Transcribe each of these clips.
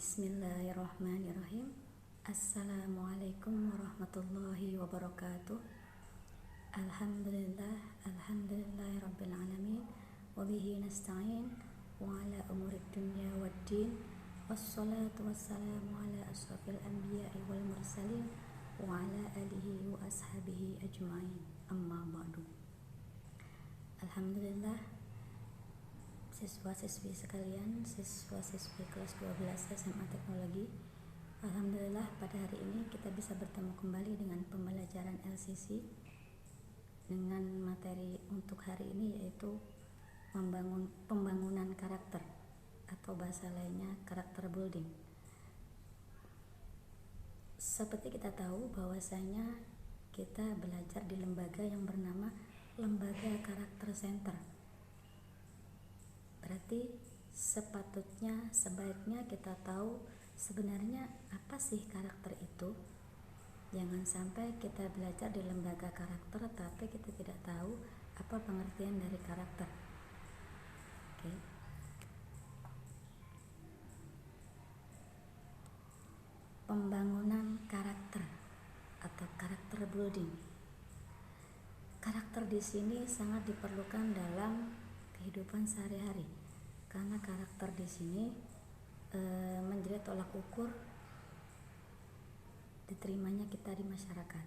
Bismillahirrahmanirrahim. Assalamualaikum warahmatullahi wabarakatuh. Alhamdulillahirabbil alamin wa bihi nasta'in wa ala umurid dunya waddin. Wassalatu wassalamu ala asyrafil anbiya'i wal mursalin wa ala alihi wa ashabihi ajma'in. Amma ba'du. Alhamdulillah, siswa-siswi sekalian, siswa-siswi kelas 12 SMA Teknologi. Alhamdulillah, pada hari ini kita bisa bertemu kembali dengan pembelajaran LCC dengan materi untuk hari ini, yaitu pembangunan karakter atau bahasa lainnya karakter building. Seperti kita tahu bahwasanya kita belajar di lembaga yang bernama Lembaga Karakter Center. Berarti sebaiknya kita tahu sebenarnya apa sih karakter itu. Jangan sampai kita belajar di lembaga karakter tapi kita tidak tahu apa pengertian dari karakter. Oke. Pembangunan karakter atau karakter building. Karakter di sini sangat diperlukan dalam kehidupan sehari-hari, karena karakter di sini menjadi tolak ukur diterimanya kita di masyarakat.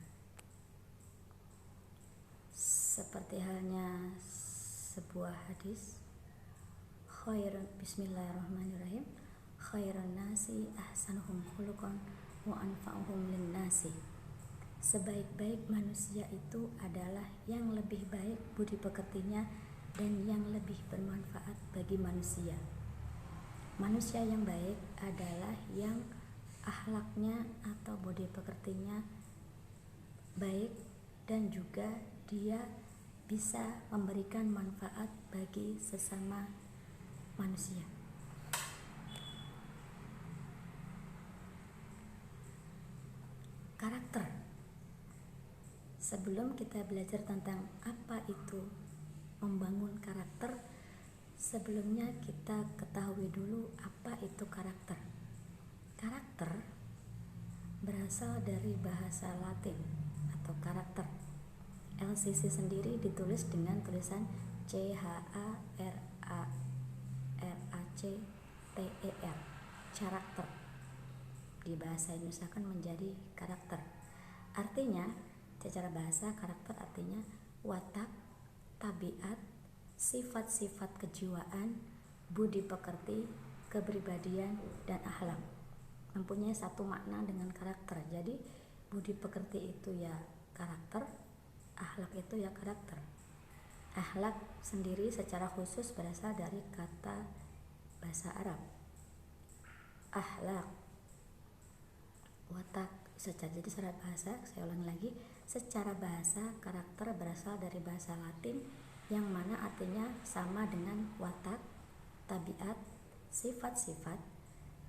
Seperti halnya sebuah hadis, Bismillahirrahmanirrahim, khairun nasi ahsanuhum khuluqan wa anfa'uhum lin-nasi. Sebaik-baik manusia itu adalah yang lebih baik budi pekertinya dan yang lebih bermanfaat bagi manusia. Manusia yang baik adalah yang akhlaknya atau budi pekertinya baik dan juga dia bisa memberikan manfaat bagi sesama manusia. Karakter. Sebelum kita belajar tentang apa itu membangun karakter, sebelumnya kita ketahui dulu apa itu karakter. Karakter berasal dari bahasa Latin atau karakter. LCC sendiri ditulis dengan tulisan CHARACTER, karakter. Di bahasa Indonesia kan menjadi karakter. Artinya, secara bahasa karakter artinya watak, tabiat, sifat-sifat kejiwaan, budi pekerti, kepribadian, dan akhlak. Mempunyai satu makna dengan karakter. Jadi budi pekerti itu ya karakter, akhlak itu ya karakter. Akhlak sendiri secara khusus berasal dari kata bahasa Arab. Akhlak, watak. Jadi secara bahasa, saya ulangi lagi, secara bahasa karakter berasal dari bahasa Latin yang mana artinya sama dengan watak, tabiat, sifat-sifat,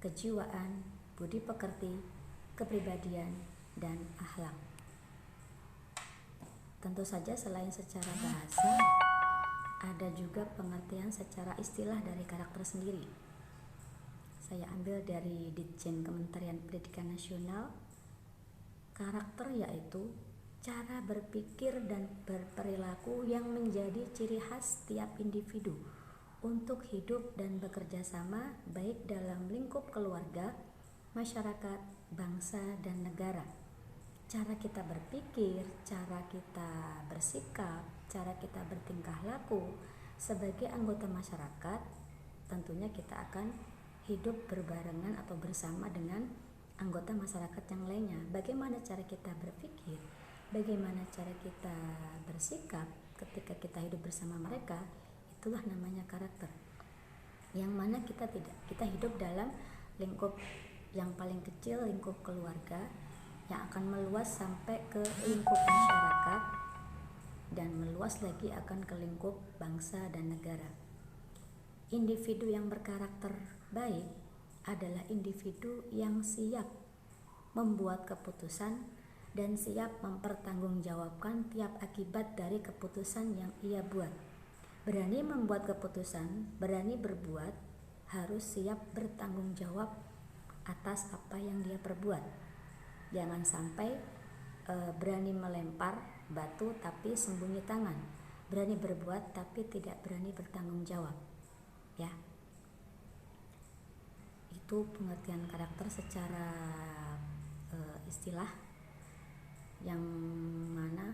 kejiwaan, budi pekerti, kepribadian, dan akhlak. Tentu saja selain secara bahasa, ada juga pengertian secara istilah dari karakter sendiri. Saya ambil dari Ditjen Kementerian Pendidikan Nasional. Karakter yaitu cara berpikir dan berperilaku yang menjadi ciri khas setiap individu untuk hidup dan bekerja sama baik dalam lingkup keluarga, masyarakat, bangsa, dan negara. Cara kita berpikir, cara kita bersikap, cara kita bertingkah laku sebagai anggota masyarakat, tentunya kita akan hidup berbarengan atau bersama dengan anggota masyarakat yang lainnya. Bagaimana cara kita berpikir, bagaimana cara kita bersikap ketika kita hidup bersama mereka, itulah namanya karakter. Yang mana kita hidup dalam lingkup yang paling kecil, lingkup keluarga, yang akan meluas sampai ke lingkup masyarakat dan meluas lagi akan ke lingkup bangsa dan negara. Individu yang berkarakter baik adalah individu yang siap membuat keputusan dan siap mempertanggungjawabkan tiap akibat dari keputusan yang ia buat. Berani membuat keputusan, berani berbuat, harus siap bertanggung jawab atas apa yang dia perbuat. Jangan sampai berani melempar batu tapi sembunyi tangan, berani berbuat tapi tidak berani bertanggung jawab, ya. Itu pengertian karakter secara istilah, yang mana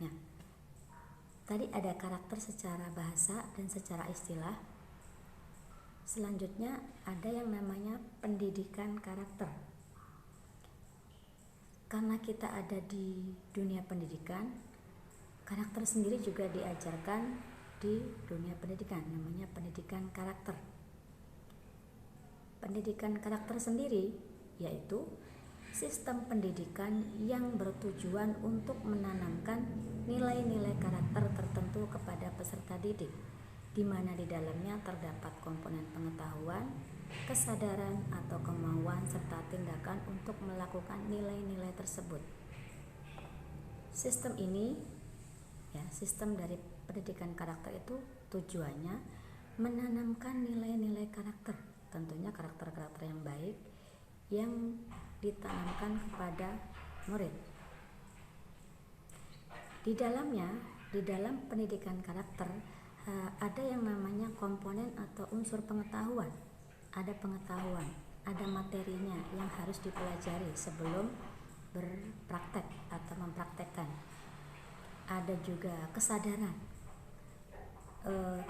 ya, tadi ada karakter secara bahasa dan secara istilah. Selanjutnya ada yang namanya pendidikan karakter. Karena kita ada di dunia pendidikan, karakter sendiri juga diajarkan di dunia pendidikan, namanya pendidikan karakter. Pendidikan karakter sendiri yaitu sistem pendidikan yang bertujuan untuk menanamkan nilai-nilai karakter tertentu kepada peserta didik, di mana di dalamnya terdapat komponen pengetahuan, kesadaran atau kemauan serta tindakan untuk melakukan nilai-nilai tersebut. Sistem ini, ya, sistem dari pendidikan karakter itu tujuannya menanamkan nilai-nilai karakter, tentunya karakter-karakter yang baik yang ditanamkan kepada murid. Di dalamnya, di dalam pendidikan karakter ada yang namanya komponen atau unsur pengetahuan. Ada pengetahuan, ada materinya yang harus dipelajari sebelum berpraktek atau mempraktekkan. Ada juga kesadaran.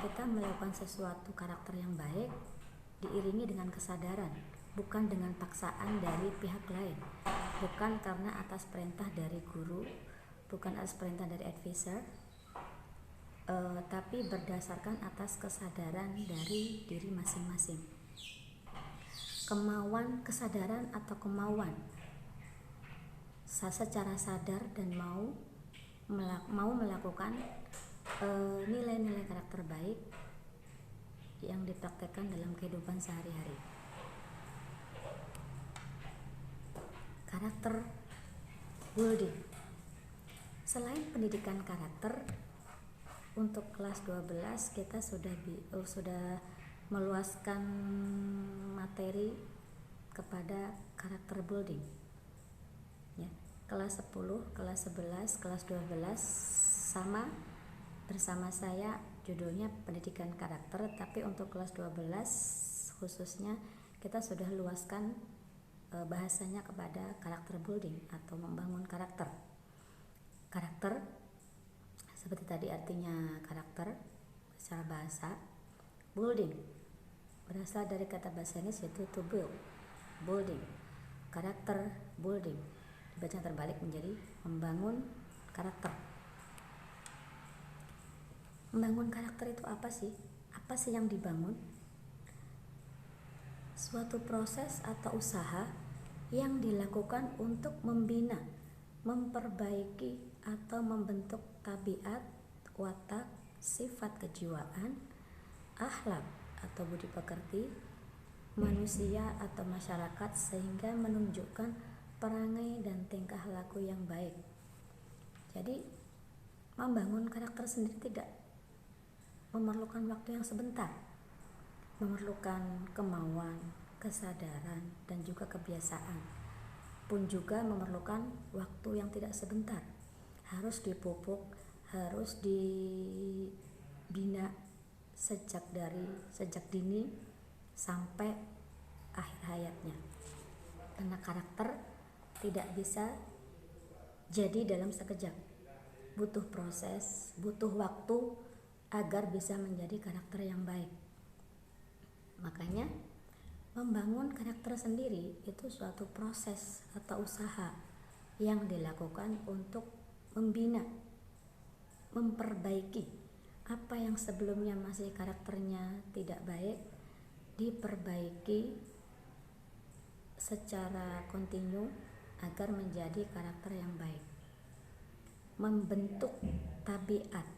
Kita melakukan sesuatu karakter yang baik diiringi dengan kesadaran, bukan dengan paksaan dari pihak lain, bukan karena atas perintah dari guru, bukan atas perintah dari advisor, tapi berdasarkan atas kesadaran dari diri masing-masing. Kemauan, kesadaran atau kemauan secara sadar dan mau melakukan nilai-nilai karakter baik yang dipraktekkan dalam kehidupan sehari-hari. Karakter building. Selain pendidikan karakter, untuk kelas 12 kita sudah meluaskan materi kepada karakter building, ya. Kelas 10, kelas 11, kelas 12 sama bersama saya, judulnya pendidikan karakter, tapi untuk kelas 12 khususnya kita sudah luaskan bahasanya kepada karakter building atau membangun karakter. Karakter seperti tadi artinya karakter secara bahasa. Building berasal dari kata bahasa Inggris yaitu to build, building, karakter building, dibaca terbalik menjadi membangun karakter. Membangun karakter itu apa sih? Apa sih yang dibangun? Suatu proses atau usaha yang dilakukan untuk membina, memperbaiki atau membentuk tabiat, watak, sifat kejiwaan, akhlak atau budi pekerti manusia atau masyarakat sehingga menunjukkan perangai dan tingkah laku yang baik. Jadi membangun karakter sendiri tidak memerlukan waktu yang sebentar, memerlukan kemauan, kesadaran dan juga kebiasaan, pun juga memerlukan waktu yang tidak sebentar. Harus dipupuk, harus dibina sejak dini sampai akhir hayatnya. Karena karakter tidak bisa jadi dalam sekejap. Butuh proses, butuh waktu agar bisa menjadi karakter yang baik. Makanya membangun karakter sendiri itu suatu proses atau usaha yang dilakukan untuk membina, memperbaiki apa yang sebelumnya masih karakternya tidak baik, diperbaiki secara kontinu agar menjadi karakter yang baik. Membentuk tabiat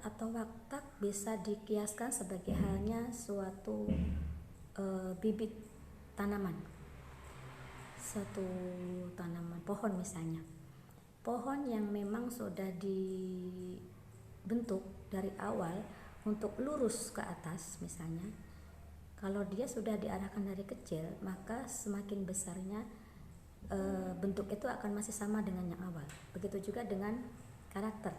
atau watak bisa dikiaskan sebagai halnya suatu bibit tanaman, suatu tanaman pohon misalnya. Pohon yang memang sudah dibentuk dari awal untuk lurus ke atas misalnya, Kalau dia sudah diarahkan dari kecil, maka semakin besarnya bentuk itu akan masih sama dengan yang awal. Begitu juga dengan karakter.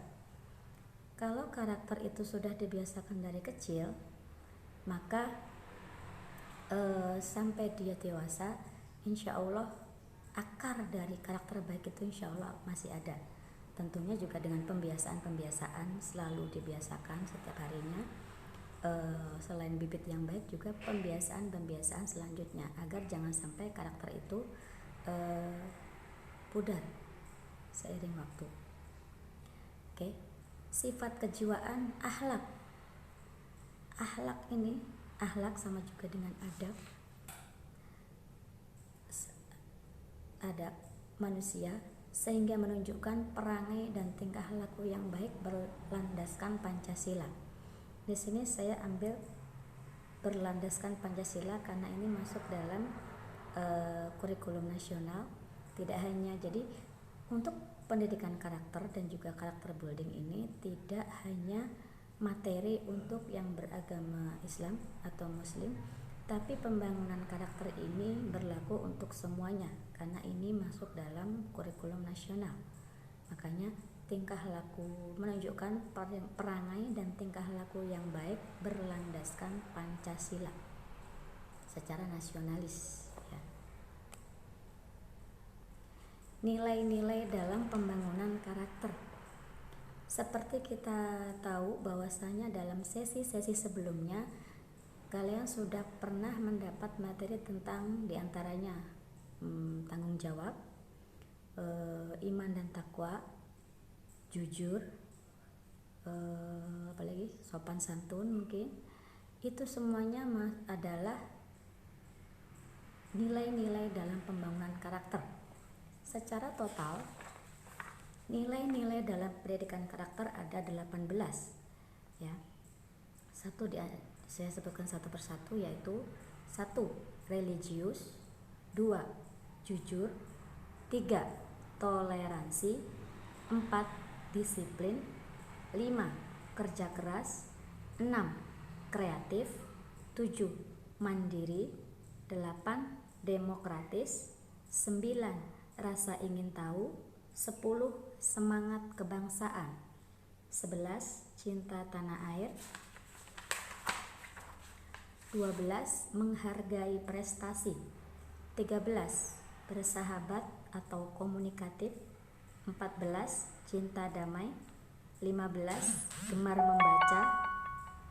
Kalau karakter itu sudah dibiasakan dari kecil, maka sampai dia dewasa, insya Allah akar dari karakter baik itu insya Allah masih ada. Tentunya juga dengan pembiasaan selalu dibiasakan setiap harinya. Selain bibit yang baik juga pembiasaan selanjutnya, agar jangan sampai karakter itu pudar seiring waktu. Oke. Sifat kejiwaan, akhlak ini, akhlak sama juga dengan adab manusia, sehingga menunjukkan perangai dan tingkah laku yang baik berlandaskan Pancasila. Di sini saya ambil berlandaskan Pancasila karena ini masuk dalam kurikulum nasional. Tidak hanya jadi untuk pendidikan karakter dan juga karakter building ini tidak hanya materi untuk yang beragama Islam atau Muslim, tapi pembangunan karakter ini berlaku untuk semuanya karena ini masuk dalam kurikulum nasional. Makanya tingkah laku menunjukkan perangai dan tingkah laku yang baik berlandaskan Pancasila secara nasionalis. Nilai-nilai dalam pembangunan karakter. Seperti kita tahu bahwasanya dalam sesi-sesi sebelumnya kalian sudah pernah mendapat materi tentang diantaranya tanggung jawab, iman dan takwa, jujur, apalagi sopan santun mungkin. Itu semuanya adalah nilai-nilai dalam pembangunan karakter. Secara total, nilai-nilai dalam pendidikan karakter ada 18 ya. Saya sebutkan satu persatu, yaitu 1. Religius, 2. Jujur, 3. Toleransi, 4. Disiplin, 5. Kerja keras, 6. Kreatif, 7. Mandiri, 8. Demokratis, 9. Rasa ingin tahu, 10. Semangat kebangsaan, 11. Cinta tanah air, 12. Menghargai prestasi, 13. Bersahabat atau komunikatif, 14. Cinta damai, 15. Gemar membaca,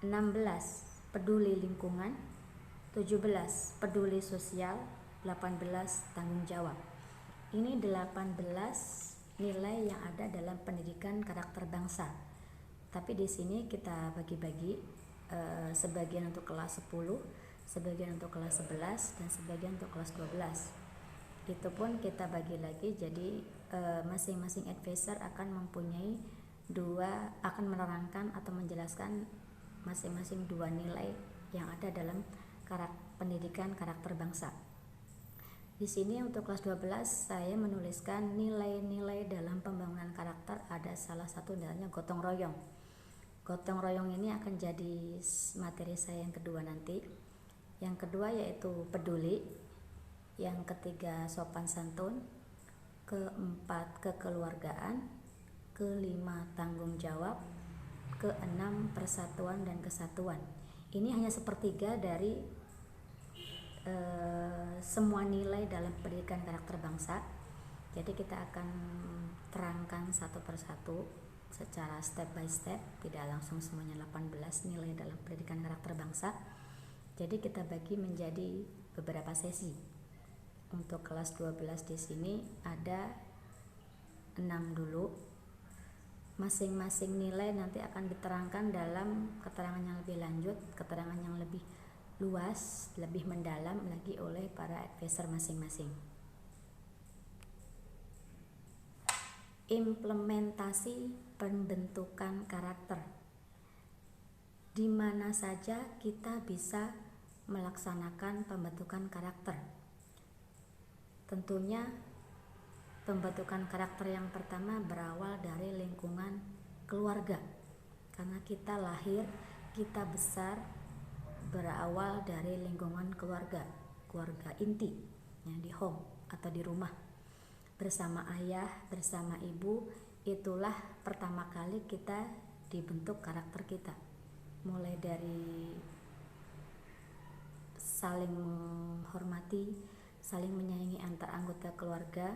16. Peduli lingkungan, 17. Peduli sosial, 18. Tanggung jawab. Ini 18 nilai yang ada dalam pendidikan karakter bangsa. Tapi di sini kita bagi-bagi, sebagian untuk kelas 10, sebagian untuk kelas 11, dan sebagian untuk kelas 12. Itu pun kita bagi lagi, jadi masing-masing advisor akan mempunyai akan menerangkan atau menjelaskan masing-masing 2 nilai yang ada dalam pendidikan karakter bangsa. Di sini untuk kelas 12 saya menuliskan nilai-nilai dalam pembangunan karakter, ada salah satu dalanya gotong royong. Gotong royong ini akan jadi materi saya yang kedua nanti. Yang kedua yaitu peduli, yang ketiga sopan santun, keempat kekeluargaan, kelima tanggung jawab, keenam persatuan dan kesatuan. Ini hanya sepertiga dari semua nilai dalam pendidikan karakter bangsa. Jadi kita akan terangkan satu persatu secara step by step, tidak langsung semuanya 18 nilai dalam pendidikan karakter bangsa. Jadi kita bagi menjadi beberapa sesi. Untuk kelas 12 di sini ada 6 dulu. Masing-masing nilai nanti akan diterangkan dalam keterangan yang lebih lanjut, keterangan yang lebih luas, lebih mendalam lagi oleh para advisor masing-masing. Implementasi pembentukan karakter. Di mana saja kita bisa melaksanakan pembentukan karakter. Tentunya pembentukan karakter yang pertama berawal dari lingkungan keluarga. Karena kita lahir, kita besar berawal dari lingkungan keluarga inti, ya, di home atau di rumah bersama ayah, bersama ibu. Itulah pertama kali kita dibentuk karakter kita, mulai dari saling menghormati, saling menyayangi antar anggota keluarga,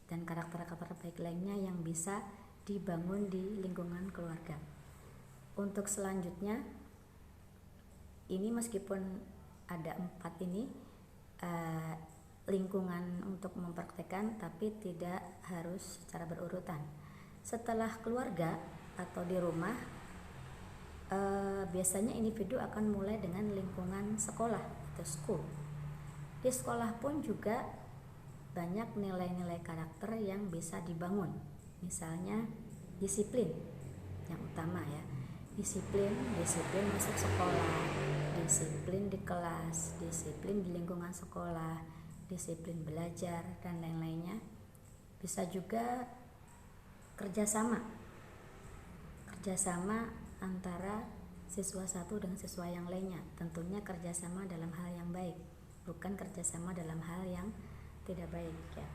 dan karakter-karakter baik lainnya yang bisa dibangun di lingkungan keluarga. Untuk selanjutnya, ini meskipun ada 4 ini lingkungan untuk mempraktekkan, tapi tidak harus secara berurutan. Setelah keluarga atau di rumah, biasanya individu akan mulai dengan lingkungan sekolah atau school. Di sekolah pun juga banyak nilai-nilai karakter yang bisa dibangun. Misalnya disiplin yang utama, ya. Disiplin masuk sekolah, disiplin di kelas, disiplin di lingkungan sekolah, disiplin belajar, dan lain-lainnya. Bisa juga kerjasama antara siswa satu dengan siswa yang lainnya. Tentunya kerjasama dalam hal yang baik, bukan kerjasama dalam hal yang tidak baik, ya.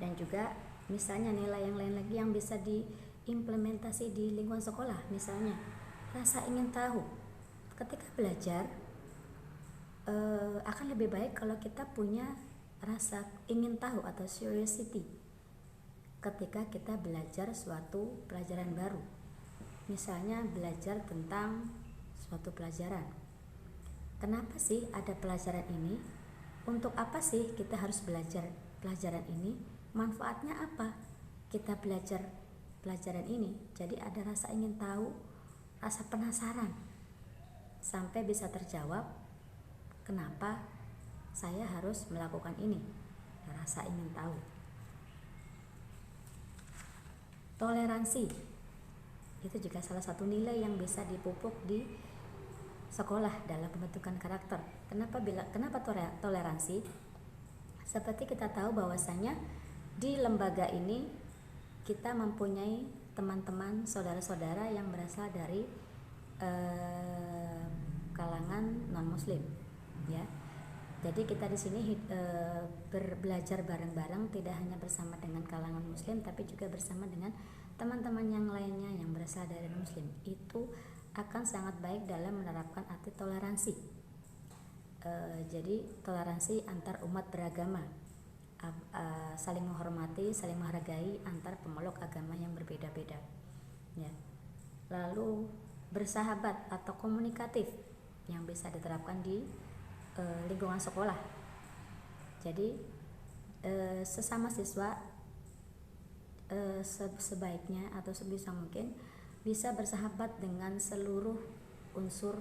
Dan juga misalnya nilai yang lain lagi yang bisa diimplementasi di lingkungan sekolah, misalnya rasa ingin tahu. Ketika belajar akan lebih baik kalau kita punya rasa ingin tahu atau curiosity ketika kita belajar suatu pelajaran baru. Misalnya belajar tentang suatu pelajaran. Kenapa sih ada pelajaran ini? Untuk apa sih kita harus belajar pelajaran ini? Manfaatnya apa kita belajar pelajaran ini? Jadi ada rasa ingin tahu, rasa penasaran, sampai bisa terjawab kenapa saya harus melakukan ini. Rasa ingin tahu. Toleransi itu juga salah satu nilai yang bisa dipupuk di sekolah dalam pembentukan karakter. Kenapa toleransi? Seperti kita tahu bahwasanya di lembaga ini kita mempunyai teman-teman, saudara-saudara yang berasal dari kalangan non-muslim, ya. Jadi kita di sini belajar bareng-bareng, tidak hanya bersama dengan kalangan muslim, tapi juga bersama dengan teman-teman yang lainnya yang berasal dari non-muslim. Itu akan sangat baik dalam menerapkan arti toleransi. Jadi toleransi antar umat beragama, saling menghormati, saling menghargai antar pemeluk agama yang berbeda-beda, ya. Lalu bersahabat atau komunikatif yang bisa diterapkan di lingkungan sekolah. Jadi sesama siswa sebaiknya atau sebisa mungkin bisa bersahabat dengan seluruh unsur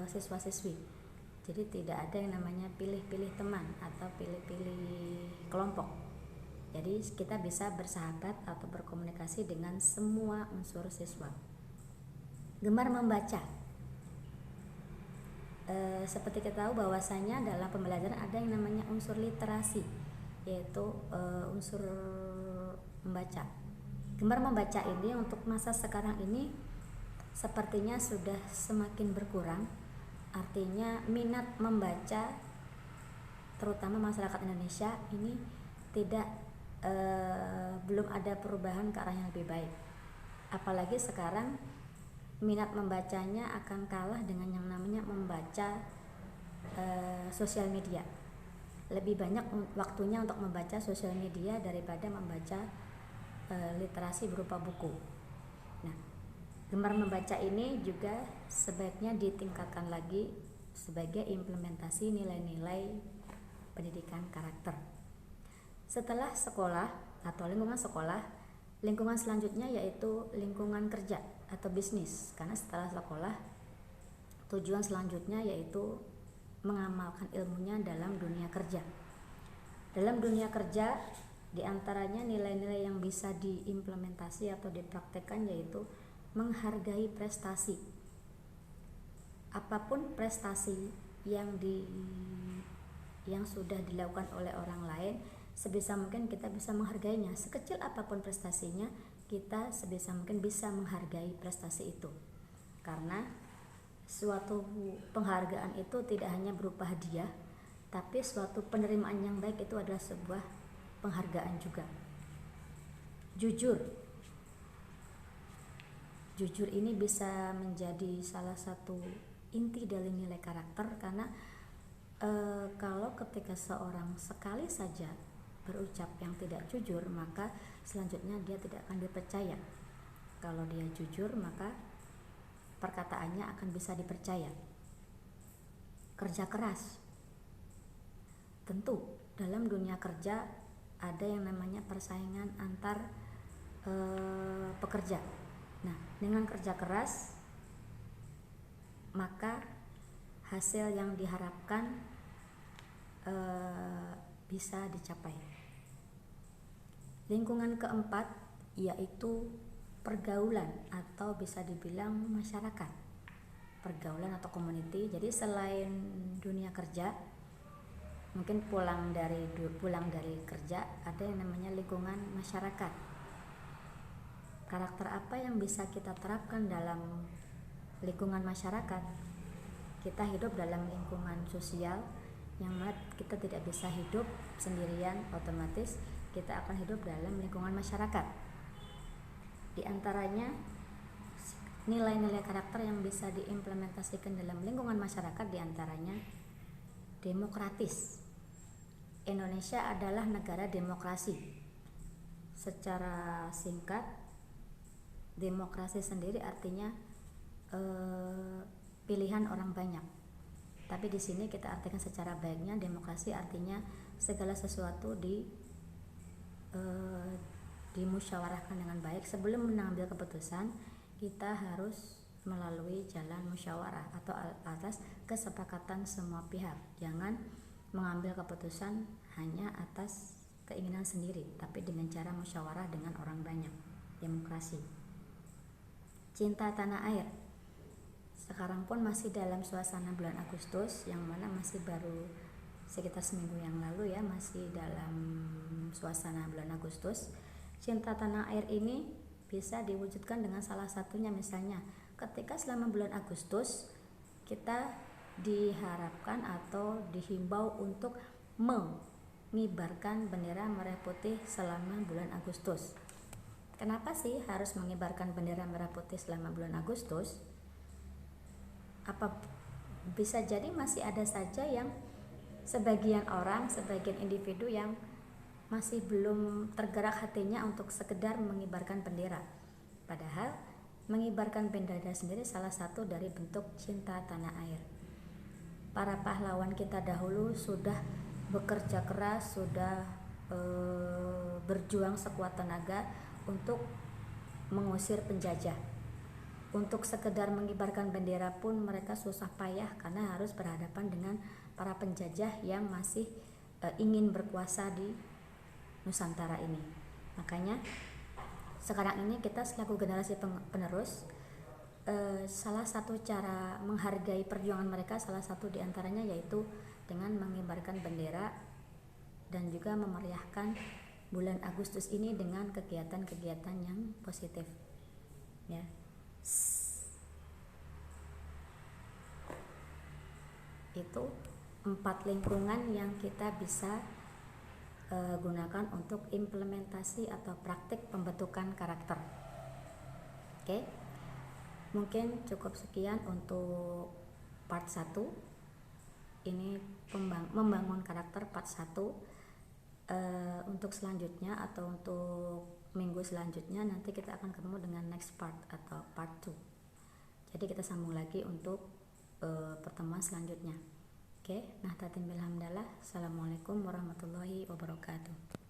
siswa-siswi. Jadi tidak ada yang namanya pilih-pilih teman atau pilih-pilih kelompok. Jadi kita bisa bersahabat atau berkomunikasi dengan semua unsur siswa. Gemar membaca. Seperti kita tahu bahwasanya dalam pembelajaran ada yang namanya unsur literasi, yaitu unsur membaca. Gemar membaca ini untuk masa sekarang ini sepertinya sudah semakin berkurang. Artinya minat membaca terutama masyarakat Indonesia ini belum ada perubahan ke arah yang lebih baik. Apalagi sekarang minat membacanya akan kalah dengan yang namanya membaca sosial media. Lebih banyak waktunya untuk membaca sosial media daripada membaca literasi berupa buku. Nah, gemar membaca ini juga sebaiknya ditingkatkan lagi sebagai implementasi nilai-nilai pendidikan karakter. Setelah sekolah atau lingkungan sekolah, lingkungan selanjutnya yaitu lingkungan kerja atau bisnis. Karena setelah sekolah, tujuan selanjutnya yaitu mengamalkan ilmunya dalam dunia kerja. Dalam dunia kerja, diantaranya nilai-nilai yang bisa diimplementasi atau dipraktekkan yaitu menghargai prestasi. Apapun prestasi yang sudah dilakukan oleh orang lain, sebisa mungkin kita bisa menghargainya. Sekecil apapun prestasinya, kita sebisa mungkin bisa menghargai prestasi itu. karena suatu penghargaan itu tidak hanya berupa hadiah, tapi suatu penerimaan yang baik itu adalah sebuah penghargaan juga. Jujur ini bisa menjadi salah satu inti dari nilai karakter, karena kalau ketika seorang sekali saja berucap yang tidak jujur, maka selanjutnya dia tidak akan dipercaya. Kalau dia jujur, maka perkataannya akan bisa dipercaya. Kerja keras. Tentu dalam dunia kerja ada yang namanya persaingan antar pekerja. Nah, dengan kerja keras maka hasil yang diharapkan bisa dicapai. Lingkungan keempat yaitu pergaulan atau bisa dibilang masyarakat, pergaulan atau community. Jadi selain dunia kerja, mungkin pulang dari kerja, ada yang namanya lingkungan masyarakat. Karakter apa yang bisa kita terapkan dalam lingkungan masyarakat? Kita hidup dalam lingkungan sosial yang mana kita tidak bisa hidup sendirian, otomatis kita akan hidup dalam lingkungan masyarakat. Di antaranya nilai-nilai karakter yang bisa diimplementasikan dalam lingkungan masyarakat, di antaranya demokratis. Indonesia adalah negara demokrasi. Secara singkat, demokrasi sendiri artinya pilihan orang banyak. Tapi di sini kita artikan secara baiknya, demokrasi artinya segala sesuatu dimusyawarahkan dengan baik. Sebelum mengambil keputusan, kita harus melalui jalan musyawarah atau atas kesepakatan semua pihak. Jangan mengambil keputusan hanya atas keinginan sendiri, tapi dengan cara musyawarah dengan orang banyak. Demokrasi. Cinta tanah air. Sekarang pun masih dalam suasana bulan Agustus, yang mana masih baru sekitar seminggu yang lalu ya, masih dalam suasana bulan Agustus. Cinta tanah air ini bisa diwujudkan dengan salah satunya, misalnya ketika selama bulan Agustus kita diharapkan atau dihimbau untuk mengibarkan bendera merah putih selama bulan Agustus. Kenapa sih harus mengibarkan bendera merah putih selama bulan Agustus? Apa bisa jadi masih ada saja yang sebagian orang, sebagian individu yang masih belum tergerak hatinya untuk sekedar mengibarkan bendera. Padahal mengibarkan bendera sendiri salah satu dari bentuk cinta tanah air. Para pahlawan kita dahulu sudah bekerja keras, sudah berjuang sekuat tenaga untuk mengusir penjajah. Untuk sekedar mengibarkan bendera pun mereka susah payah karena harus berhadapan dengan para penjajah yang masih ingin berkuasa di Nusantara ini. Makanya sekarang ini kita selaku generasi penerus, salah satu cara menghargai perjuangan mereka, salah satu diantaranya yaitu dengan mengibarkan bendera dan juga memeriahkan bulan Agustus ini dengan kegiatan-kegiatan yang positif ya. Itu 4 lingkungan yang kita bisa gunakan untuk implementasi atau praktik pembentukan karakter. Oke, mungkin cukup sekian untuk part 1. Ini membangun karakter part 1. Untuk selanjutnya atau untuk minggu selanjutnya nanti kita akan ketemu dengan next part atau part 2. Jadi kita sambung lagi untuk pertemuan selanjutnya. Oke, nah tatim bilhamdalah. Assalamualaikum warahmatullahi wabarakatuh.